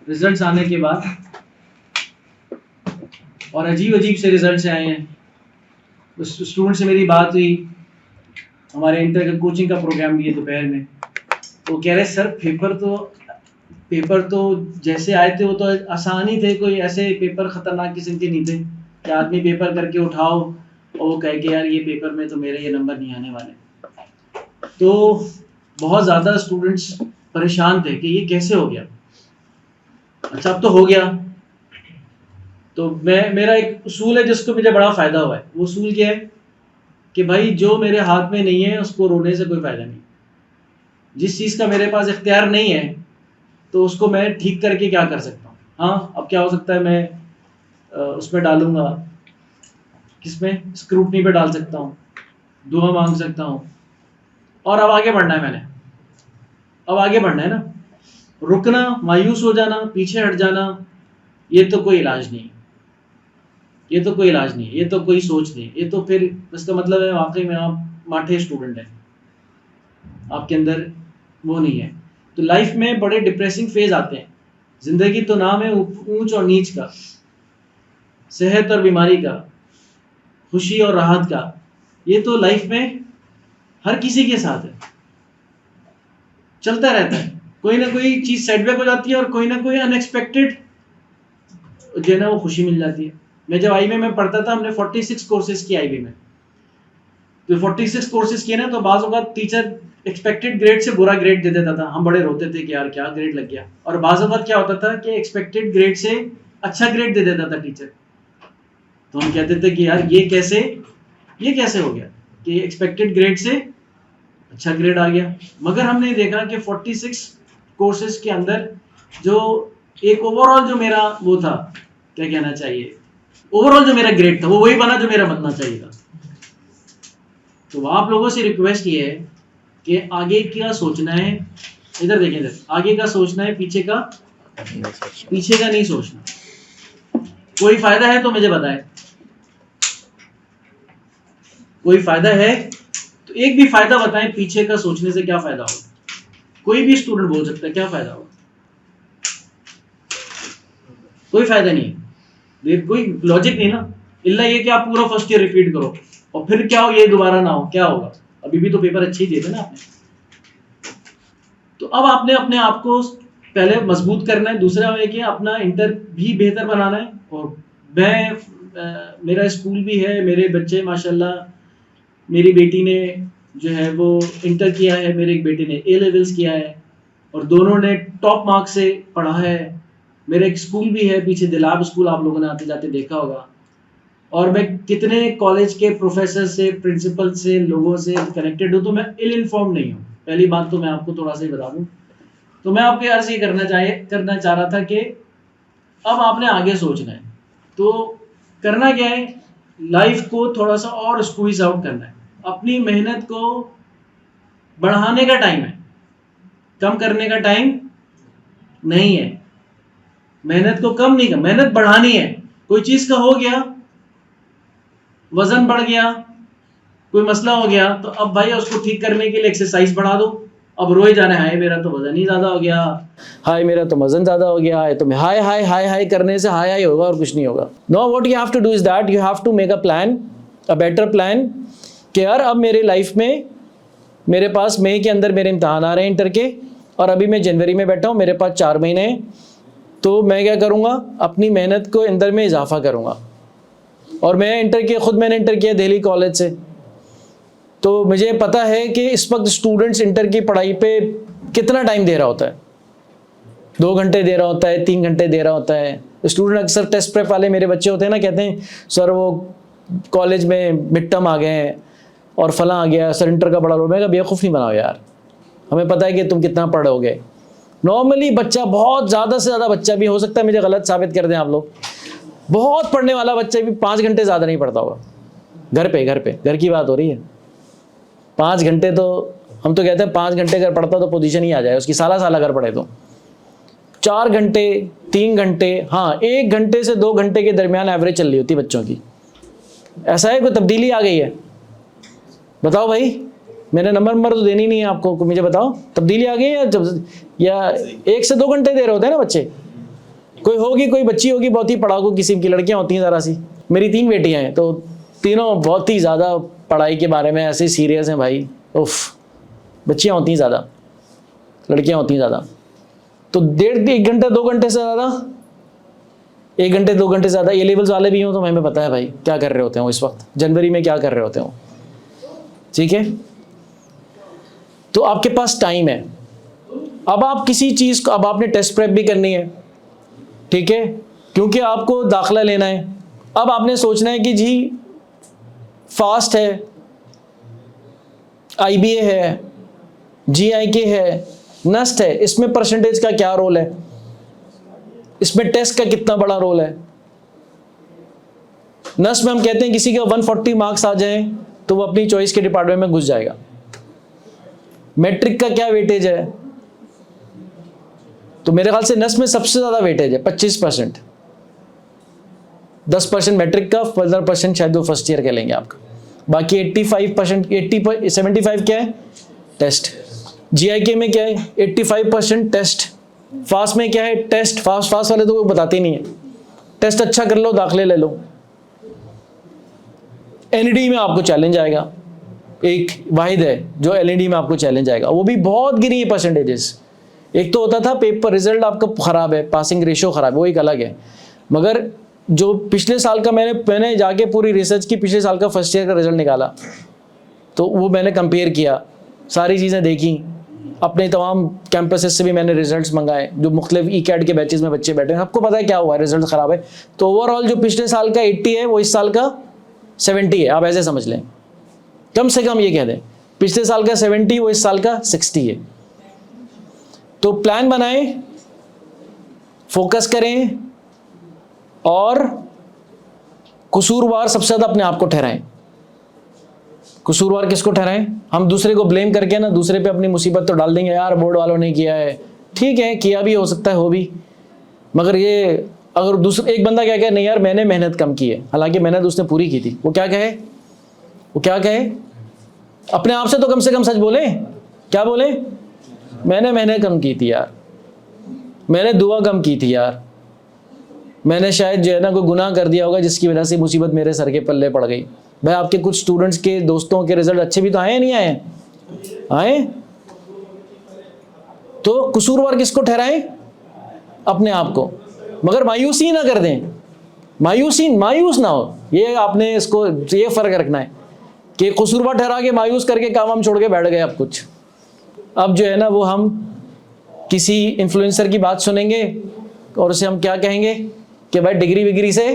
Results आने के बाद, और अजीब अजीब से रिजल्ट्स आए हैं। उस स्टूडेंट से मेरी बात हुई, हमारे इंटर का कोचिंग का प्रोग्राम भी है दोपहर में। वो कह रहे सर पेपर तो जैसे आए थे वो तो आसान ही थे, कोई ऐसे पेपर खतरनाक किस्म के नहीं थे कि आदमी पेपर करके उठाओ और वो कहे कि यार ये पेपर में तो मेरे ये नंबर नहीं आने वाले। तो बहुत ज़्यादा स्टूडेंट्स परेशान थे कि ये कैसे हो गया। अच्छा अब तो हो गया। तो मेरा एक उसूल है जिसको मुझे बड़ा फ़ायदा हुआ है। वो उसूल क्या है कि भाई जो मेरे हाथ में नहीं है उसको रोने से कोई फ़ायदा नहीं। जिस चीज़ का मेरे पास इख्तियार नहीं है तो उसको मैं ठीक करके क्या कर सकता हूँ। हाँ, अब क्या हो सकता है, मैं उसमें डालूंगा, किसमें, स्क्रूटनी पे डाल सकता हूँ, दुआ मांग सकता हूँ, और अब आगे बढ़ना है। मैंने अब आगे बढ़ना है ना। रुकना, मायूस हो जाना, पीछे हट जाना, ये तो कोई इलाज नहीं है। ये तो कोई इलाज नहीं है, ये तो कोई सोच नहीं है। ये तो फिर इसका मतलब है वाकई में आप माठे स्टूडेंट हैं, आपके अंदर वो नहीं है। तो लाइफ में बड़े डिप्रेसिंग फेज आते हैं। जिंदगी तो नाम है ऊंच और नीच का, सेहत और बीमारी का, खुशी और राहत का। ये तो लाइफ में हर किसी के साथ है, चलता रहता है। कोई ना कोई चीज सेटबैक हो जाती है और कोई ना कोई अनएक्सपेक्टेड जो है ना वो खुशी मिल जाती है। मैं जब आईबी में पढ़ता था, हमने 46 कोर्सेज किए आईबी में। तो 46 कोर्सेज किए ना, तो बाज़ औक़ात टीचर एक्सपेक्टेड ग्रेड से बुरा ग्रेड दे देता था। हम बड़े रोते थे कि यार क्या ग्रेड लग गया। और बाज़ औक़ात क्या होता था कि एक्सपेक्टेड ग्रेड से अच्छा ग्रेड दे देता था टीचर। तो हम कहते थे कि यार ये कैसे हो गया कि एक्सपेक्टेड ग्रेड से अच्छा ग्रेड आ गया। मगर हमने देखा कि 46 कोर्सेज के अंदर जो एक ओवरऑल जो मेरा वो था, क्या कहना चाहिए, ओवरऑल जो मेरा ग्रेड था वो वही बना जो मेरा बनना चाहिए था। तो आप लोगों से रिक्वेस्ट ये है कि आगे क्या सोचना है, इधर देखें, इधर आगे का सोचना है, पीछे का नहीं सोचना। कोई फायदा है तो मुझे बताएं, कोई फायदा है तो एक भी फायदा बताएं। पीछे का सोचने से क्या फायदा होगा? कोई भी स्टूडेंट बोल सकता है क्या फायदा होगा? कोई फायदा नहीं, कोई लॉजिक नहीं ना। इल्ला ये कि आप पूरा फर्स्ट ईयर रिपीट करो और फिर क्या हो, ये दोबारा ना हो, क्या होगा? अभी भी तो पेपर अच्छे ही दिए थे ना आपने। तो अब आपने अपने आप को पहले मजबूत करना है। दूसरा है कि अपना इंटर भी बेहतर बनाना है। और मेरा स्कूल भी है, मेरे बच्चे माशाल्लाह, मेरी बेटी ने जो है वो इंटर किया है, मेरे एक बेटे ने ए लेवल्स किया है और दोनों ने टॉप मार्क्स से पढ़ा है। मेरा एक स्कूल भी है पीछे, दिलाब स्कूल, आप लोगों ने आते जाते देखा होगा। और मैं कितने कॉलेज के प्रोफेसर से, प्रिंसिपल से, लोगों से कनेक्टेड हूँ। तो मैं इल इन्फॉर्म नहीं हूँ, पहली बात तो मैं आपको थोड़ा सा ही बता दूँ। तो मैं आपके अर्ज ये करना चाह रहा था कि अब आपने आगे सोचना है। तो करना क्या है, लाइफ को थोड़ा सा और स्क्वीज आउट करना है। अपनी मेहनत को बढ़ाने का टाइम है, कम करने का टाइम नहीं है। मेहनत को कम नहीं कर, मेहनत बढ़ानी है। कोई चीज का हो गया, वजन बढ़ गया, कोई मसला हो गया, तो अब भाई उसको ठीक करने के लिए एक्सरसाइज बढ़ा दो। अब रोए जा रहे हैं, हाय मेरा तो वजन ही ज्यादा हो गया, हाय मेरा तो वजन ज्यादा हो गया है। तो हाय हाय हाय हाय करने से हाय हाय होगा और कुछ नहीं होगा। No, what you have to do is that you have to make a plan, a better plan कि यार अब मेरे लाइफ में, मेरे पास मई के अंदर मेरे इम्तहान आ रहे हैं इंटर के, और अभी मैं जनवरी में बैठा हूँ, मेरे पास 4 महीने हैं। तो मैं क्या करूँगा, अपनी मेहनत को अंदर में इजाफा करूँगा। और मैंने इंटर किया दिल्ली कॉलेज से, तो मुझे पता है कि इस वक्त स्टूडेंट्स इंटर की पढ़ाई पे कितना टाइम दे रहा होता है। 2 घंटे दे रहा होता है, 3 घंटे दे रहा होता है। स्टूडेंट अक्सर टेस्ट प्रेप वाले मेरे बच्चे होते हैं ना, कहते हैं सर वो कॉलेज में मिड टर्म आ गए हैं और फला आ गया, सर इंटर का बड़ा लोड। मैं कहा बेवकूफ़ नहीं बनाओ यार, हमें पता है कि तुम कितना पढ़ोगे। नॉर्मली बच्चा, बहुत ज़्यादा से ज़्यादा बच्चा भी, हो सकता है मुझे गलत साबित कर दें आप लोग, बहुत पढ़ने वाला बच्चा भी 5 घंटे ज़्यादा नहीं पढ़ता होगा। घर की बात हो रही है। 5 घंटे तो हम तो कहते हैं 5 घंटे अगर पढ़ता तो पोजीशन ही आ जाए उसकी, साला अगर पढ़े तो। 4 घंटे, 3 घंटे, हाँ 1 घंटे से 2 घंटे के दरमियान एवरेज चल रही होती बच्चों की। ऐसा है, कोई तब्दीली आ गई है? बताओ भाई, मैंने नंबर तो देनी नहीं है आपको, मुझे बताओ तब्दीली आ गई है या 1 से 2 घंटे दे रहे होते हैं ना बच्चे। कोई होगी, कोई बच्ची होगी बहुत ही पढ़ाकू किस्म की, लड़कियां होती हैं ज़रा सी। मेरी 3 बेटियां हैं, तो तीनों बहुत ही ज़्यादा पढ़ाई के बारे में ऐसे सीरियस हैं भाई। उफ, बच्चियां होती हैं ज़्यादा, लड़कियां होती हैं ज़्यादा। तो 1.5 घंटा 2 घंटे से ज़्यादा, 1 घंटे 2 घंटे से ज़्यादा ए लेवल्स वाले भी हों तो हमें पता है भाई क्या कर रहे होते हैं वो इस वक्त, जनवरी में क्या कर रहे होते हैं। ठीक है, तो आपके पास टाइम है। अब आप किसी चीज़ को, अब आपने टेस्ट प्रेप भी करनी है, ठीक है, क्योंकि आपको दाखिला लेना है। अब आपने सोचना है कि जी फास्ट है, IBA है, GIK है, नस्ट है, इसमें परसेंटेज का क्या रोल है, इसमें टेस्ट का कितना बड़ा रोल है। नस्ट में हम कहते हैं किसी का 140 मार्क्स आ जाए तो वो अपनी चॉइस के डिपार्टमेंट में घुस जाएगा। मैट्रिक का क्या वेटेज है, तो मेरे ख्याल से नस्ट में सबसे ज़्यादा वेटेज है 25%, 10% मैट्रिक का, 15% शायद वो फर्स्ट ईयर के लेंगे आपका, बाकी 85%, 75 क्या है टेस्ट। GIK में क्या है 85% टेस्ट। फास्ट में क्या है टेस्ट, फास्ट वाले तो वो बताते नहीं है, टेस्ट अच्छा कर लो दाखिले ले लो। NED में आपको चैलेंज आएगा, एक वाहिद है जो LND में आपको चैलेंज आएगा, वो भी बहुत गिरी है परसेंटेजेस। एक तो होता था पेपर रिजल्ट आपका ख़राब है, पासिंग रेशियो ख़राब है, वो एक अलग है, मगर जो पिछले साल का मैंने जाके पूरी रिसर्च की, पिछले साल का फर्स्ट ईयर का रिजल्ट निकाला, तो वो मैंने कंपेयर किया, सारी चीज़ें देखी, अपने तमाम कैंपसेस से भी मैंने रिजल्ट्स मंगाए, जो मुख्तलिफ ECAT के बैचेस में बच्चे बैठे हैं, आपको पता है क्या हुआ है, रिजल्ट ख़राब है। तो ओवरऑल जो पिछले साल का 80 है वो इस साल का 70 है, आप ऐसे समझ लें, कम से कम ये कह दें पिछले साल का 70 वो इस साल का 60 है। तो प्लान बनाएं, फोकस करें और कसूरवार सबसे ज़्यादा अपने आप को ठहराएं। कसूरवार किसको ठहराएं? हम दूसरे को ब्लेम करके ना दूसरे पे अपनी मुसीबत तो डाल देंगे, यार बोर्ड वालों ने किया है, ठीक है किया भी हो सकता है, हो भी, मगर ये अगर दूसरा एक बंदा क्या कहे, नहीं यार मैंने मेहनत कम की है, हालांकि मेहनत उसने पूरी की थी, वो क्या कहे, वो क्या कहे, अपने आप से तो कम से कम सच बोले, क्या बोले, मैंने मेहनत कम की थी यार, मैंने दुआ कम की थी यार, मैंने शायद जो है ना कोई गुनाह कर दिया होगा जिसकी वजह से मुसीबत मेरे सर के पल्ले पड़ गई। भाई आपके कुछ स्टूडेंट्स के दोस्तों के रिजल्ट अच्छे भी तो आए, नहीं आए, आए, तो कसूरवार किसको ठहराएं? अपने आप को। मगर मायूसी ना कर दें, मायूस ना हो, ये आपने इसको ये फर्क रखना है कि कसूरवार ठहरा के मायूस करके काम हम छोड़ के बैठ गए। अब कुछ अब जो है ना वो हम किसी इन्फ्लुएंसर की बात सुनेंगे और उसे हम क्या कहेंगे कि भाई डिग्री विग्री से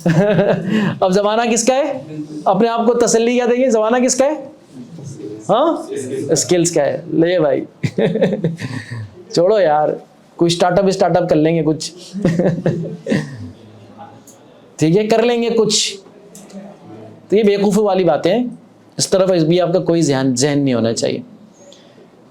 अब जमाना किसका है, अपने आप को तसल्ली क्या देंगे, जमाना किसका है, हाँ स्किल्स का है, ले भाई छोड़ो यार, कोई स्टार्टअप कर लेंगे कुछ ठीक है कर लेंगे कुछ, तो ये बेवकूफ़ी वाली बातें हैं, इस तरफ भी आपका कोई जहन नहीं होना चाहिए।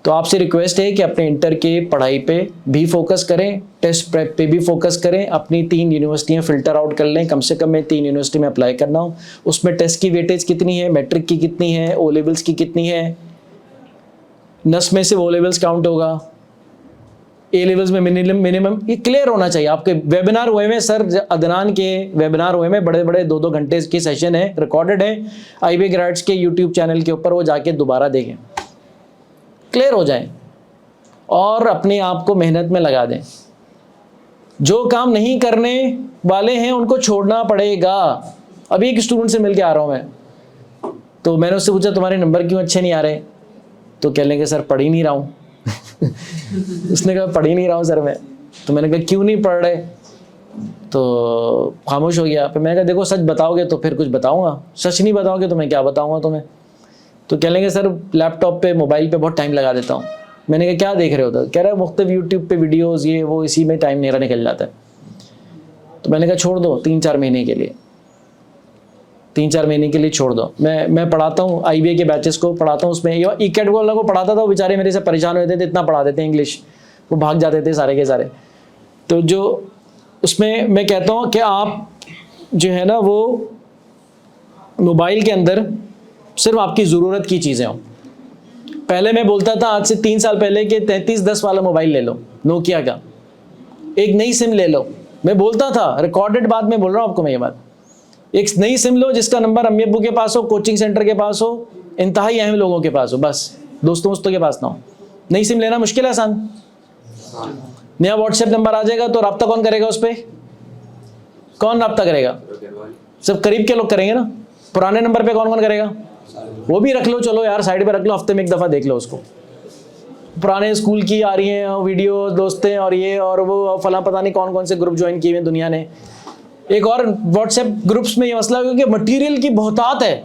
तो आपसे रिक्वेस्ट है कि अपने इंटर के पढ़ाई पे भी फोकस करें, टेस्ट प्रेप पे भी फोकस करें, अपनी 3 यूनिवर्सिटियाँ फ़िल्टर आउट कर लें, कम से कम मैं 3 यूनिवर्सिटी में अप्लाई करना हूँ, उसमें टेस्ट की वेटेज कितनी है, मैट्रिक की कितनी है, ओ लेवल्स की कितनी है, नस में से ओ लेवल्स काउंट होगा, ए लेवल्स में मिनिमम ये क्लियर होना चाहिए। आपके वेबिनार हुए में सर अदनान के वेबिनार हुए में बड़े 2-2 घंटे के सेशन है, रिकॉर्डेड है IB ग्रेड्स के यूट्यूब चैनल के ऊपर, वो जाके दोबारा देखें, क्लियर हो जाए और अपने आप को मेहनत में लगा दें। जो काम नहीं करने वाले हैं उनको छोड़ना पड़ेगा। अभी एक स्टूडेंट से मिल के आ रहा हूँ मैं, तो मैंने उससे पूछा तुम्हारे नंबर क्यों अच्छे नहीं आ रहे, तो कह लेंगे सर पढ़ ही नहीं रहा हूँ उसने कहा पढ़ ही नहीं रहा हूँ सर मैं, तो मैंने कहा क्यों नहीं पढ़ रहे, तो खामोश हो गया। फिर मैंने कहा देखो सच बताओगे तो फिर कुछ बताऊँगा, सच नहीं बताओगे तो मैं क्या बताऊँगा तुम्हें। तो कह लेंगे सर लैपटॉप पे मोबाइल पे बहुत टाइम लगा देता हूँ। मैंने कहा क्या देख रहे हो, तो कह रहा है मुख्तलिफ यूट्यूब पे वीडियोस ये वो, इसी में टाइम मेरा निकल जाता है। तो मैंने कहा छोड़ दो 3-4 महीने के लिए, 3-4 महीने के लिए छोड़ दो। मैं पढ़ाता हूँ IBA के बैचेस को पढ़ाता हूँ, उसमें ECAT वालों को पढ़ाता था, वो बेचारे मेरे से परेशान होते थे, इतना पढ़ा देते इंग्लिश, वो भाग जाते थे सारे के सारे। तो जो उसमें मैं कहता हूँ कि आप जो है ना वो मोबाइल के अंदर सिर्फ आपकी ज़रूरत की चीज़ें हों। पहले मैं बोलता था आज से 3 साल पहले कि 3310 वाला मोबाइल ले लो, नोकिया का, एक नई सिम ले लो। मैं बोलता था, रिकॉर्डेड बात में बोल रहा हूँ आपको मैं ये बात। एक नई सिम लो जिसका नंबर अम्मी अब्बू के पास हो, कोचिंग सेंटर के पास हो, इंतहाई अहम लोगों के पास हो, बस दोस्तों के पास ना हो। नई सिम लेना मुश्किल है, आसान। नया व्हाट्सएप नंबर आ जाएगा तो रब्ता कौन करेगा उस पर? कौन रब्ता करेगा? सब करीब के लोग करेंगे ना। पुराने नंबर पे कौन कौन करेगा? वो भी रख लो, चलो यार साइड पे रख लो, हफ्ते में एक दफ़ा देख लो उसको। पुराने स्कूल की आ रही हैं वीडियो, दोस्तें और ये और वो फला, पता नहीं कौन कौन से ग्रुप ज्वाइन किए हुए दुनिया ने। एक और व्हाट्सएप ग्रुप्स में ये मसला है कि मटेरियल की बहुतात है,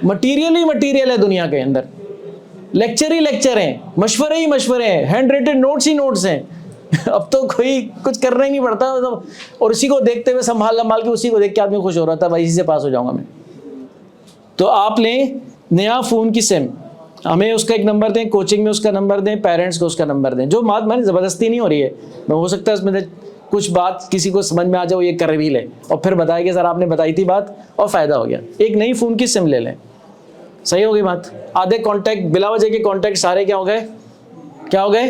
मटेरियल ही मटेरियल है दुनिया के अंदर, लेक्चर ही लेक्चर हैं, मशवरे ही मशवरे हैं, हैंड रेटेड नोट्स ही नोट्स हैं। अब तो कोई कुछ करना ही नहीं पड़ता, और उसी को देखते हुए संभाल के उसी को देख के आदमी खुश हो रहा था, भाई इसी से पास हो जाऊंगा मैं। तो आप लें नया फ़ोन की सिम, हमें उसका एक नंबर दें, कोचिंग में उसका नंबर दें, पेरेंट्स को उसका नंबर दें। जो बात मैंने ज़बरदस्ती नहीं हो रही है, मैं हो सकता है इसमें कुछ बात किसी को समझ में आ जाए, वो ये कर भी ले और फिर बताए कि सर आपने बताई थी बात और फ़ायदा हो गया। एक नई फ़ोन की सिम ले लें, सही हो गई बात। आधे कॉन्टैक्ट, बिला वजह के कॉन्टैक्ट सारे क्या हो गए? क्या हो गए?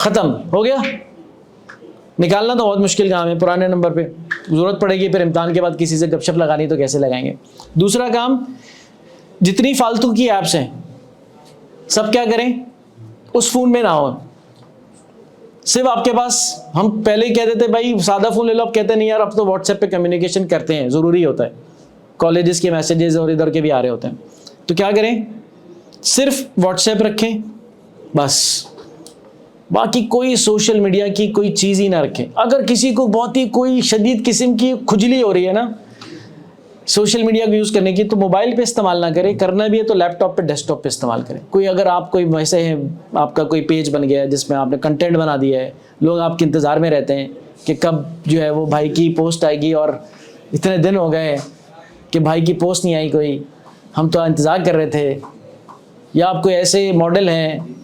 ख़त्म हो गया। निकालना तो बहुत मुश्किल काम है। पुराने नंबर पे ज़रूरत पड़ेगी, फिर इम्तिहान के बाद किसी से गपशप लगानी तो कैसे लगाएंगे। दूसरा काम, जितनी फालतू की ऐप्स हैं सब क्या करें, उस फ़ोन में ना हो। सिर्फ आपके पास, हम पहले ही कहते थे भाई सादा फ़ोन ले लो, अब कहते नहीं यार अब तो व्हाट्सएप पे कम्युनिकेशन करते हैं, ज़रूरी होता है, कॉलेजेस के मैसेजेस और इधर के भी आ रहे होते हैं। तो क्या करें, सिर्फ व्हाट्सएप रखें बस, बाकी कोई सोशल मीडिया की कोई चीज़ ही ना रखें। अगर किसी को बहुत ही कोई शदीद किस्म की खुजली हो रही है ना सोशल मीडिया को यूज़ करने की, तो मोबाइल पे इस्तेमाल ना करें, करना भी है तो लैपटॉप पे, डेस्कटॉप पे इस्तेमाल करें। कोई अगर आप कोई वैसे है, आपका कोई पेज बन गया है जिसमें आपने कंटेंट बना दिया है, लोग आपके इंतज़ार में रहते हैं कि कब जो है वो भाई की पोस्ट आएगी, और इतने दिन हो गए कि भाई की पोस्ट नहीं आई कोई, हम तो इंतज़ार कर रहे थे। या आप कोई ऐसे मॉडल हैं,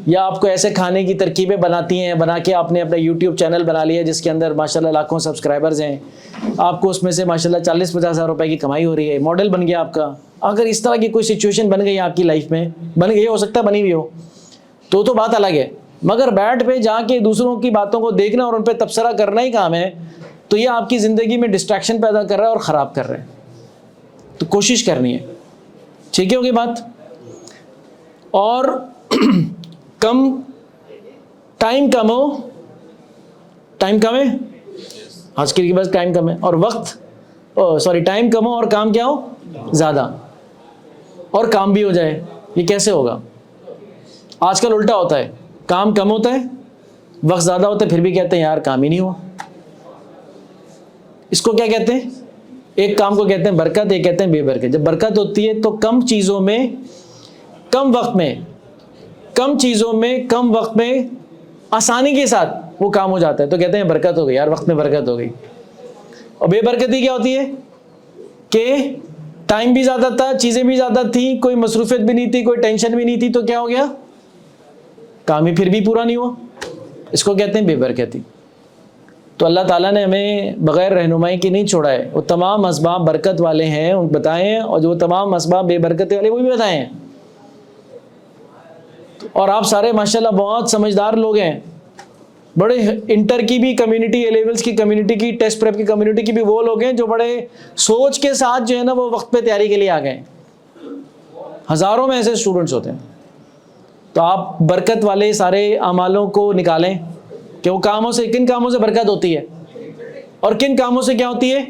या आपको ऐसे खाने की तरकीबें बनाती हैं, बना के आपने अपना यूट्यूब चैनल बना लिया जिसके अंदर माशाल्लाह लाखों सब्सक्राइबर्स हैं, आपको उसमें से माशाल्लाह 40-50 हज़ार रुपए की कमाई हो रही है, मॉडल बन गया आपका। अगर इस तरह की कोई सिचुएशन बन गई आपकी लाइफ में, बन गई, हो सकता है बनी भी हो, तो बात अलग है। मगर बैठ पे जाके दूसरों की बातों को देखना और उन पर तबसरा करना ही काम है, तो ये आपकी ज़िंदगी में डिस्ट्रैक्शन पैदा कर रहा है और ख़राब कर रहा है। तो कोशिश करनी है, ठीक है होगी बात। और कम टाइम कम हो, टाइम कम है आजकल के पास, टाइम कम है और टाइम कम हो और काम क्या हो ज़्यादा, और काम भी हो जाए। ये कैसे होगा? आजकल उल्टा होता है, काम कम होता है, वक्त ज़्यादा होता है, फिर भी कहते हैं यार काम ही नहीं हुआ। इसको क्या कहते हैं? एक काम को कहते हैं बरकत, एक कहते हैं बेबरकत। जब बरकत होती है तो कम चीज़ों में, कम वक्त में, कम चीज़ों में, कम वक्त में आसानी के साथ वो काम हो जाता है, तो कहते हैं बरकत हो गई यार, वक्त में बरकत हो गई। और बेबरकती क्या होती है कि टाइम भी ज़्यादा था, चीज़ें भी ज़्यादा थी, कोई मसरूफियत भी नहीं थी, कोई टेंशन भी नहीं थी, तो क्या हो गया? काम ही फिर भी पूरा नहीं हुआ। इसको कहते हैं बेबरकती। तो अल्लाह ताला ने हमें बग़ैर रहनुमाई की नहीं छोड़ा है। वो तमाम असबाब बरकत वाले हैं उन बताएं, और जो तमाम असबाब बेबरकत वाले वो भी बताएं। और आप सारे माशाल्लाह बहुत समझदार लोग हैं, बड़े इंटर की भी कम्युनिटी, ए लेवल्स की कम्युनिटी की, टेस्ट प्रेप की कम्युनिटी की भी वो लोग हैं जो बड़े सोच के साथ जो है ना वो वक्त पे तैयारी के लिए आ गए। हज़ारों में ऐसे स्टूडेंट्स होते हैं। तो आप बरकत वाले सारे अमालों को निकालें कि वो कामों से, किन कामों से बरकत होती है और किन कामों से क्या होती है?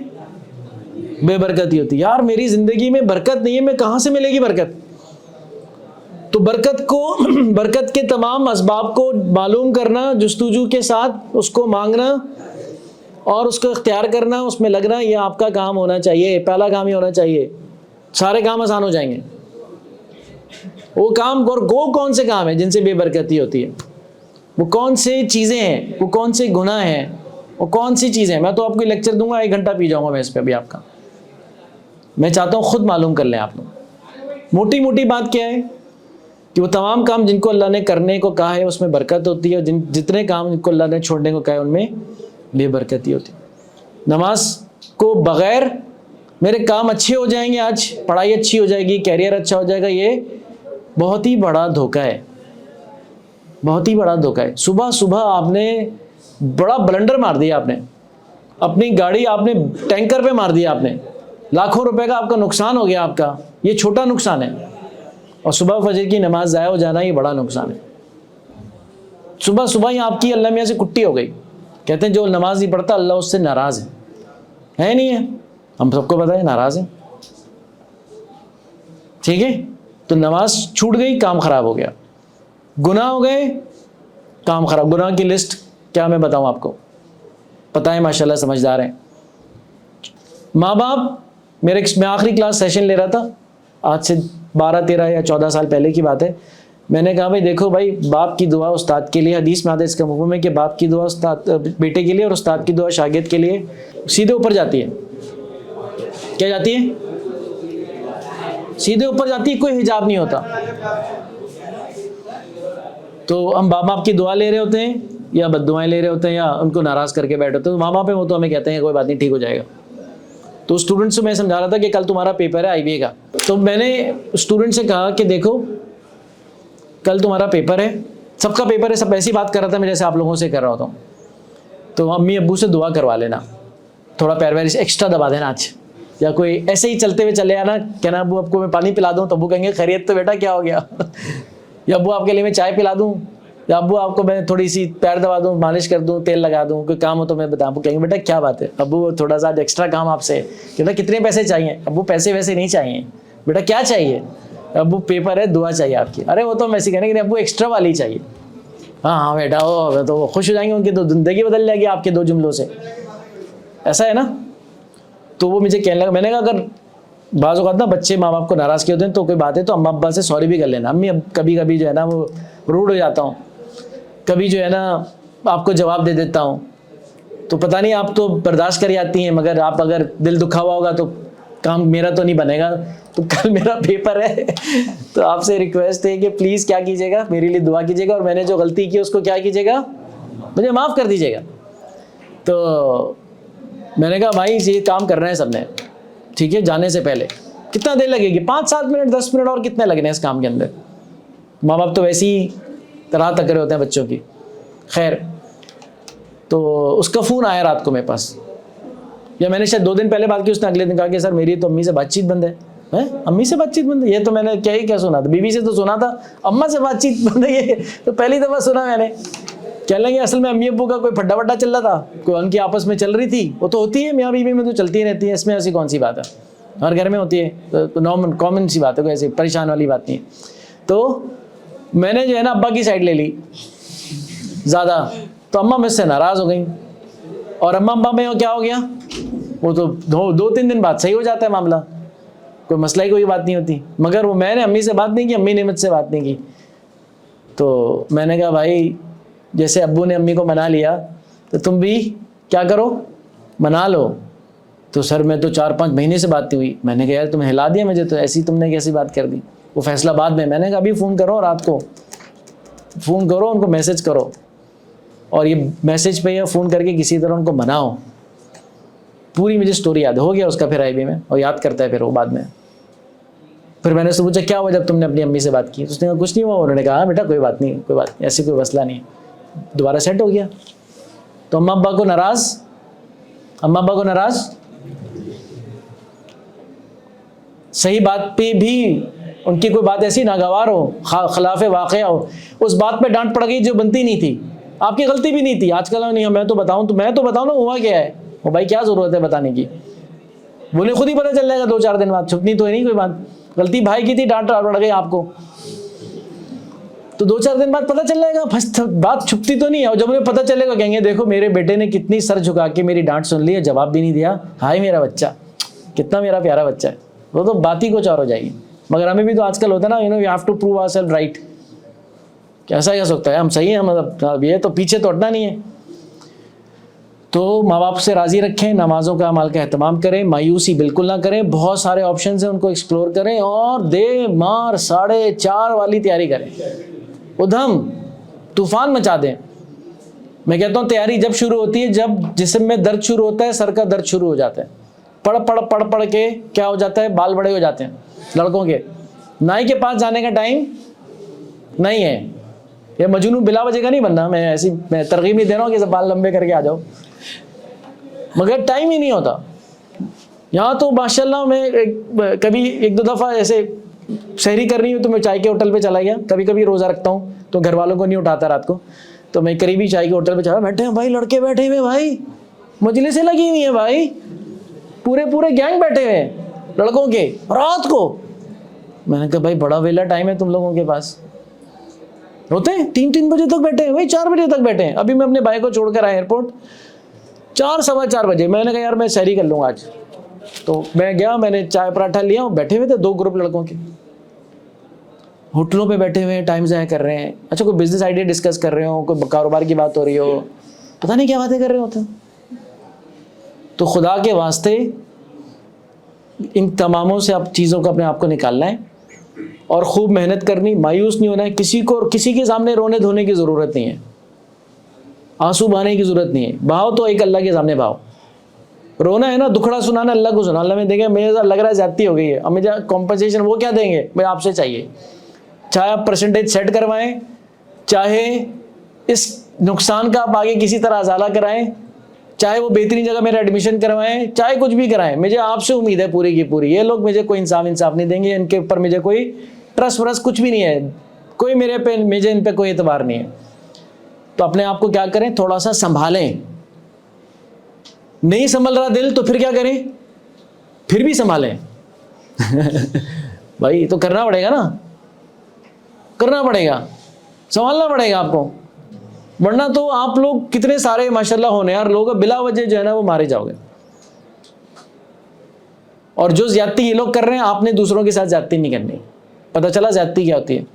बेबरकती होती है। यार मेरी ज़िंदगी में बरकत नहीं है, मैं कहाँ से मिलेगी बरकत? तो बरकत को, बरकत के तमाम असबाब को मालूम करना, जुस्तजू के साथ उसको मांगना और उसको इख्तियार करना, उसमें लगना, ये आपका काम होना चाहिए, पहला काम ही होना चाहिए। सारे काम आसान हो जाएंगे। वो काम, और वो कौन से काम है जिनसे बेबरकती होती है? वो कौन से चीज़ें हैं, वो कौन से गुनाह हैं, वो कौन सी चीज़ें हैं? मैं तो आपको लेक्चर दूंगा, 1 घंटा पी जाऊंगा मैं इस पर भी आपका। मैं चाहता हूँ खुद मालूम कर लें आप लोग। मोटी मोटी बात क्या है कि वो तमाम काम जिनको अल्लाह ने करने को कहा है उसमें बरकत होती है, और जितने काम जिनको अल्लाह ने छोड़ने को कहा है उनमें बेबरकती होती है। नमाज को बग़ैर मेरे काम अच्छे हो जाएंगे, आज पढ़ाई अच्छी हो जाएगी, कैरियर अच्छा हो जाएगा, ये बहुत ही बड़ा धोखा है, बहुत ही बड़ा धोखा है। सुबह सुबह आपने बड़ा ब्लंडर मार दिया आपने, अपनी गाड़ी आपने टैंकर पे मार दिया आपने, लाखों रुपए का आपका नुकसान हो गया आपका। ये छोटा नुकसान है, और सुबह फजर की नमाज ज़ाया हो जाना ये बड़ा नुकसान है। सुबह सुबह ही आपकी अल्लाह मियाँ से कुट्टी हो गई। कहते हैं जो नमाज नहीं पढ़ता अल्लाह उससे नाराज़ है नहीं है? हम सबको पता है नाराज़ है, ठीक है। तो नमाज छूट गई, काम खराब हो गया, गुनाह हो गए, काम खराब। गुनाह की लिस्ट क्या मैं बताऊं आपको, पता है माशाल्लाह समझदार हैं। माँ बाप, मैं आखिरी क्लास सेशन ले रहा था, आज से 12-13 या 14 साल पहले की बात है। मैंने कहा भाई देखो भाई, बाप की दुआ उस्ताद के लिए, हदीस में आता है इसका मफ़हूम है कि बाप की दुआ उस्ताद बेटे के लिए और उस्ताद की दुआ शागिर्द के लिए सीधे ऊपर जाती है। क्या जाती है? सीधे ऊपर जाती है, कोई हिजाब नहीं होता। तो हम बाप बाप की दुआ ले रहे होते हैं या बद्दुआएं ले रहे होते हैं या उनको नाराज़ करके बैठे होते हैं, तो माँ बाप है वो तो हमें कहते हैं कोई बात नहीं ठीक हो जाएगा। तो स्टूडेंट्स को मैं समझा रहा था कि कल तुम्हारा पेपर है आईबीए का, तो मैंने स्टूडेंट से कहा कि देखो कल तुम्हारा पेपर है, सबका पेपर है, सब ऐसी बात कर रहा था मैं जैसे आप लोगों से कर रहा होता हूँ। तो अम्मी अब्बू से दुआ करवा लेना, थोड़ा पैर वैर एक्स्ट्रा दबा देना आज, या कोई ऐसे ही चलते हुए चले आना, कहना अब्बू आपको मैं पानी पिला दूँ, तो अब्बू कहेंगे खैरियत तो बेटा क्या हो गया या अब्बू आपके लिए मैं चाय पिला दूँ, या अब्बू आपको मैं थोड़ी सी पैर दबा दूँ, मालिश कर दूँ, तेल लगा दूँ, कोई काम हो तो मैं बताऊँ। अब्बू कहेंगे बेटा क्या बात है अब्बू, थोड़ा सा एक्स्ट्रा काम आपसे। कहता कितने पैसे चाहिए? अब्बू पैसे वैसे नहीं चाहिए। बेटा क्या चाहिए? अब्बू पेपर है, दुआ चाहिए आपकी। अरे वो तो वैसे कहने कि अब्बू एक्स्ट्रा वाली चाहिए। हाँ हाँ बेटा, वो तो खुश हो जाएंगे, उनकी तो ज़िंदगी बदल जाएगी आपके 2 जुमलों से, ऐसा है ना। तो वो मुझे कहने लगा, मैंने कहा अगर बाज़ औक़ात ना बच्चे माँ बाप को नाराज़ किए होते हैं तो कोई बात है तो अम्मा अब्बा से सॉरी भी कर लेना। अम्मी अब कभी कभी जो है ना वो रूड हो जाता हूँ, कभी जो है ना आपको जवाब दे देता हूँ, तो पता नहीं आप तो बर्दाश्त कर जाती हैं, मगर आप अगर दिल दुखा हुआ होगा तो काम मेरा तो नहीं बनेगा। तो कल मेरा पेपर है तो आपसे रिक्वेस्ट है कि प्लीज़ क्या कीजिएगा, मेरे लिए दुआ कीजिएगा, और मैंने जो गलती की उसको क्या कीजिएगा, मुझे माफ़ कर दीजिएगा। तो मैंने कहा भाई ये काम करना है सबने, ठीक है। जाने से पहले कितना देर लगेगी, 5-7 मिनट 10 मिनट और कितने लगने इस काम के अंदर। माँ बाप तो वैसे ही तरह तक रहे होते हैं बच्चों की। खैर, तो उसका फ़ोन आया रात को मेरे पास, या मैंने शायद 2 दिन पहले बात की, उसने अगले दिन कहा कि सर मेरी तो अम्मी से बातचीत बंद है। हैं, अम्मी से बातचीत बंद है? ये तो मैंने क्या सुना था, बीवी से तो सुना था, अम्मा से बातचीत बंद है ये तो पहली दफ़ा सुना मैंने। कह लेंगे असल में अम्मी अब्बू का कोई फड्डा वड्डा चल रहा था, कोई उनकी आपस में चल रही थी, वो तो होती है मियाँ बीवी में तो चलती रहती है, इसमें ऐसी कौन सी बात है, हर घर में होती है, तो नॉर्मल कॉमन सी बात है, कोई ऐसी परेशान वाली बात नहीं है। तो मैंने जो है ना अब्बा की साइड ले ली ज़्यादा, तो अम्मा मुझसे नाराज़ हो गई, और अम्मा अब्बा में क्या हो गया, वो तो 2-3 दिन बाद सही हो जाता है मामला, कोई मसला ही कोई बात नहीं होती। मगर वो मैंने अम्मी से बात नहीं की, अम्मी ने मुझसे बात नहीं की। तो मैंने कहा भाई जैसे अब्बू ने अम्मी को मना लिया तो तुम भी क्या करो, मना लो। तो सर मैं तो 4-5 महीने से बात नहीं हुई। मैंने कहा यार तुमने हिला दिया मुझे, तो ऐसी तुमने कैसी बात कर दी। वो फैसला बाद में, मैंने कहा अभी फ़ोन करो, रात को फ़ोन करो, उनको मैसेज करो, और ये मैसेज पे या फ़ोन करके किसी तरह उनको मनाओ। पूरी मुझे स्टोरी याद हो गया उसका, फिर आईबी में, और याद करता है फिर वो बाद में। फिर मैंने उससे पूछा क्या हुआ जब तुमने अपनी अम्मी से बात की, तो उसने कहा कुछ नहीं हुआ। उन्होंने कहा हाँ बेटा कोई बात नहीं, कोई बात नहीं, ऐसी कोई मसला नहीं, दोबारा सेट हो गया। तो अम्मा अब्बा को नाराज़ सही बात पे भी उनकी कोई बात ऐसी नागवार हो, खिलाफ वाक़या हो, उस बात पे डांट पड़ गई जो बनती नहीं थी, आपकी गलती भी नहीं थी। आजकल नहीं मैं तो बताऊं ना हुआ क्या है, वो भाई क्या ज़रूरत है बताने की, बोले खुद ही पता चल जाएगा 2-4 दिन बाद, छुपनी तो है नहीं कोई बात। गलती भाई की थी, डांट पड़ गई आपको, तो 2-4 दिन बाद पता चल जाएगा, बात छुपती तो नहीं है। और जब उन्हें पता चलेगा कहेंगे देखो मेरे बेटे ने कितनी सर झुका के मेरी डांट सुन ली है, जवाब भी नहीं दिया, हाय मेरा बच्चा, कितना मेरा प्यारा बच्चा है, वो तो बात ही कुछ और हो जाएगी। मगर हमें भी तो आजकल होता है ना, we have to prove ourself right, कैसा कह सकता है हम सही हैं, मतलब ये तो पीछे तो हटना नहीं है। तो माँ बाप से राज़ी रखें, नमाज़ों का अमाल का एहतमाम करें, मायूसी बिल्कुल ना करें, बहुत सारे ऑप्शन हैं उनको एक्सप्लोर करें, और दे मार 4:30 वाली तैयारी करें, उधम तूफान मचा दें। मैं कहता हूँ तैयारी जब शुरू होती है जब जिस्म में दर्द शुरू होता है, सर का दर्द शुरू हो जाता है, पढ़ के क्या हो जाता है, बाल बड़े हो जाते हैं लड़कों के। नाई के पास जाने का टाइम नहीं है, ये मजनू बिला वजह का नहीं बनना, मैं तरगीब नहीं दे रहा हूँ कि सब बाल लंबे करके आ जाओ, मगर टाइम ही नहीं होता। यहाँ तो माशाल्लाह मैं कभी एक दो दफ़ा ऐसे सहरी कर रही हूँ तो मैं चाय के होटल पे चला गया, कभी कभी रोज़ा रखता हूँ तो घर वालों को नहीं उठाता रात को, तो मैं करीबी चाय के होटल पे चला, बैठे हैं भाई लड़के बैठे हुए भाई, मजलिसें लगी हुई हैं भाई, पूरे पूरे गैंग बैठे हुए हैं लड़कों के रात को। मैंने कहा भाई बड़ा वेला टाइम है तुम लोगों के पास, होते हैं 3-3 बजे तक बैठे हैं भाई, 4 बजे तक बैठे हैं। अभी मैं अपने भाई को छोड़कर आया एयरपोर्ट 4-4:15 बजे, मैंने कहा यार मैं सहरी कर लूँगा आज, तो मैं गया, मैंने चाय पराठा लिया, बैठे हुए थे 2 ग्रुप लड़कों के, होटलों पे बैठे हुए हैं, टाइम ज़ाया कर रहे हैं। अच्छा कोई बिजनेस आइडिया डिस्कस कर रहे हो, कोई कारोबार की बात हो रही हो, पता नहीं क्या बातें कर रहे होते हैं। तो खुदा के वास्ते इन तमामों से आप चीज़ों को अपने आप को निकालना है और खूब मेहनत करनी, मायूस नहीं होना है। किसी के सामने रोने धोने की ज़रूरत नहीं है, आंसू बहाने की ज़रूरत नहीं है। भाव तो एक अल्लाह के सामने भाव, रोना है ना, दुखड़ा सुनाना अल्लाह को सुना। अल्लाह में देंगे मुझे लग रहा है ज़्यादती हो गई है, अब मुझे कॉम्पनसेशन वो क्या देंगे, मुझे आपसे चाहिए। चाहे आप परसेंटेज सेट करवाएं, चाहे इस नुकसान का आप आगे किसी तरह अजाला कराएं, चाहे वो बेहतरीन जगह मेरा एडमिशन करवाएं, चाहे कुछ भी कराएं, मुझे आपसे उम्मीद है पूरी की पूरी। ये लोग मुझे कोई इंसाफ नहीं देंगे, इनके ऊपर मुझे कोई ट्रस्ट व्रस्ट कुछ भी नहीं है, कोई मुझे इन पे कोई एतबार नहीं है। तो अपने आप को क्या करें, थोड़ा सा संभालें। नहीं संभल रहा दिल तो फिर क्या करें, फिर भी संभालें भाई तो करना पड़ेगा ना, करना पड़ेगा, संभालना पड़ेगा आपको, वरना तो आप लोग कितने सारे माशाल्लाह होने यार लोग बिला वजह जो है ना वो मारे जाओगे। और जो ज्यादती ये लोग कर रहे हैं, आपने दूसरों के साथ ज्यादती नहीं करनी। पता चला ज्यादती क्या होती है,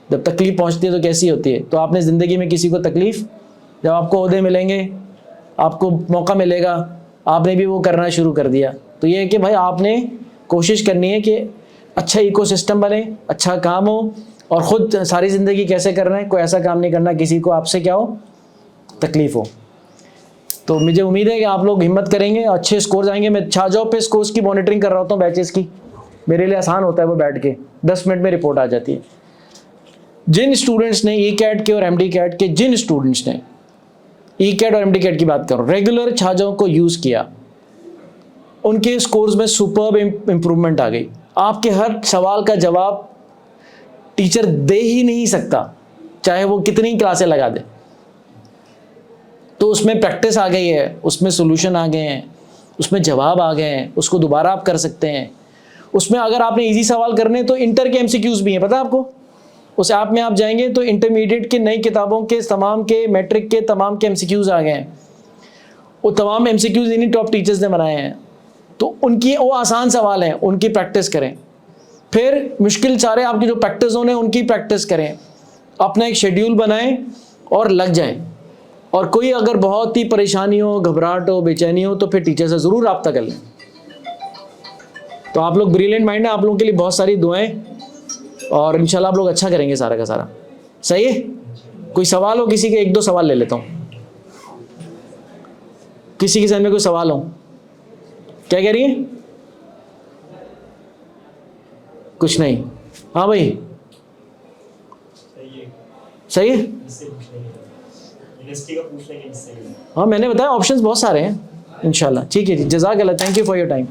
जब तकलीफ पहुंचती है तो कैसी होती है। तो आपने ज़िंदगी में किसी को तकलीफ, जब आपको ओहदे मिलेंगे, आपको मौका मिलेगा, आपने भी वो करना शुरू कर दिया। तो ये है कि भाई आपने कोशिश करनी है कि अच्छा इकोसिस्टम बने, अच्छा काम हो, और ख़ुद सारी ज़िंदगी कैसे करना है, कोई ऐसा काम नहीं करना किसी को आपसे क्या हो तकलीफ़ हो। तो मुझे उम्मीद है कि आप लोग हिम्मत करेंगे, अच्छे स्कोर आएंगे। मैं छाजॉब पे स्कोर्स की मॉनिटरिंग कर रहा होता हूँ, बैचेस की, मेरे लिए आसान होता है वो, बैठ के 10 मिनट में रिपोर्ट आ जाती है। जिन स्टूडेंट्स ने ई-कैट के और एम-डी कैट के, जिन स्टूडेंट्स ने ई-कैट और एम-डी कैट की बात करो, रेगुलर छाजों को यूज़ किया, उनके स्कोर्स में सुपर्ब इम्प्रूवमेंट आ गई। आपके हर सवाल का जवाब टीचर दे ही नहीं सकता, चाहे वो कितनी क्लासें लगा दे। तो उसमें प्रैक्टिस आ गई है, उसमें सॉल्यूशन आ गए हैं, उसमें जवाब आ गए हैं, उसको दोबारा आप कर सकते हैं। उसमें अगर आपने इजी सवाल करने तो इंटर के एमसीक्यूज़ भी हैं, पता है आपको। उस ऐप में आप जाएंगे तो इंटरमीडिएट के नई किताबों के तमाम के, मैट्रिक के तमाम के एमसीक्यूज़ आ गए हैं। वो तमाम एमसीक्यूज़ इन्हीं टॉप टीचर्स ने बनाए हैं। तो उनकी वो आसान सवाल हैं, उनकी प्रैक्टिस करें। फिर मुश्किल सारे आपकी जो प्रैक्टिस होने उनकी प्रैक्टिस करें, अपना एक शेड्यूल बनाएं और लग जाएं। और कोई अगर बहुत ही परेशानी हो, घबराहट हो, बेचैनी हो, तो फिर टीचर से ज़रूर रब्ता कर लें। तो आप लोग ब्रिलियंट माइंड है, आप लोगों के लिए बहुत सारी दुआएं, और इंशाल्लाह आप लोग अच्छा करेंगे सारा का सारा। सही है? कोई सवाल हो किसी के? 1-2 सवाल ले लेता हूँ, किसी के जहन में कोई सवाल हो? क्या कह रही है? कुछ नहीं। हाँ भाई सही है। हाँ मैंने बताया ऑप्शंस बहुत सारे हैं इंशाल्लाह। ठीक है जी, जज़ाकल्लाह, thank you for your time.